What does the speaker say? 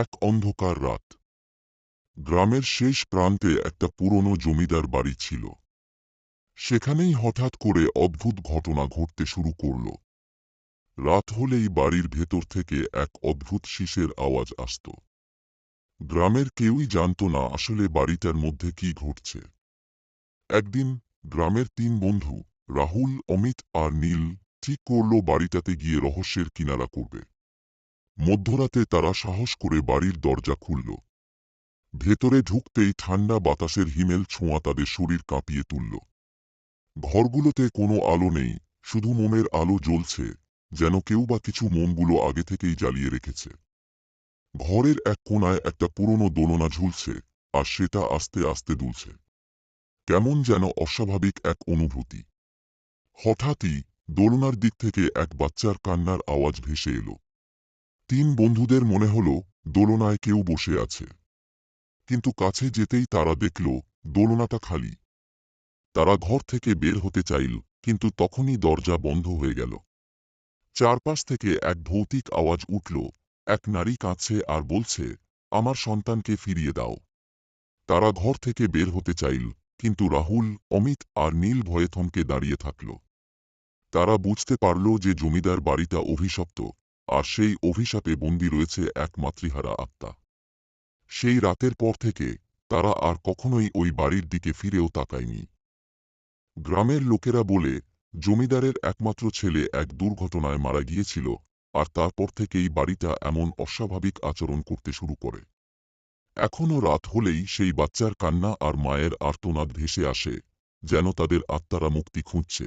এক অন্ধকার রাত। গ্রামের শেষ প্রান্তে একটা পুরনো জমিদার বাড়ি ছিল। সেখানেই হঠাৎ করে অদ্ভুত ঘটনা ঘটতে শুরু করল। রাত হলেই বাড়ির ভেতর থেকে এক অদ্ভুত শীষের আওয়াজ আসত। গ্রামের কেউই জানত না আসলে বাড়িটার মধ্যে কি ঘটছে। একদিন গ্রামের তিন বন্ধু, রাহুল, অমিত আর নীল, ঠিক করল বাড়িটাতে গিয়ে রহস্যের কিনারা করবে। মধ্যরাতে তারা সাহস করে বাড়ির দরজা খুলল। ভেতরে ঢুকতেই ঠান্ডা বাতাসের হিমেল ছোঁয়া তাদের শরীর কাঁপিয়ে তুলল। ঘরগুলোতে কোনো আলো নেই, শুধু মোমের আলো জ্বলছে, যেন কেউ বা কিছু মোমগুলো আগে থেকেই জ্বালিয়ে রেখেছে। ঘরের এক কোণায় একটা পুরনো দোলনা ঝুলছে, আর সেটা আস্তে আস্তে দুলছে। কেমন যেন অস্বাভাবিক এক অনুভূতি। হঠাৎই দোলনার দিক থেকে এক বাচ্চার কান্নার আওয়াজ ভেসে এলো। তিন বন্ধুদের মনে হলো দোলনায় কেউ বসে আছে। কিন্তু কাছে যেতেই তারা দেখল দোলনাটা খালি। তারা ঘর থেকে বের হতে চাইল, কিন্তু তখনই দরজা বন্ধ হয়ে গেল। চারপাশ থেকে এক ভৌতিক আওয়াজ উঠল। এক নারী কাঁদছে আর বলছে, আমার সন্তানকে ফিরিয়ে দাও। তারা ঘর থেকে বের হতে চাইল, কিন্তু রাহুল, অমিত আর নীল ভয়ে থমকে দাঁড়িয়ে থাকল। তারা বুঝতে পারল যে জমিদার বাড়িটা অভিশপ্ত, আর সেই অভিশাপে বন্দী রয়েছে এক মাতৃহারা আত্মা। সেই রাতের পর থেকে তারা আর কখনোই ওই বাড়ির দিকে ফিরেও তাকায়নি। গ্রামের লোকেরা বলে, জমিদারের একমাত্র ছেলে এক দুর্ঘটনায় মারা গিয়েছিল, আর তারপর থেকেই বাড়িটা এমন অস্বাভাবিক আচরণ করতে শুরু করে। এখনও রাত হলেই সেই বাচ্চার কান্না আর মায়ের আর্তনাদ ভেসে আসে, যেন তাদের আত্মারা মুক্তি খুঁজছে।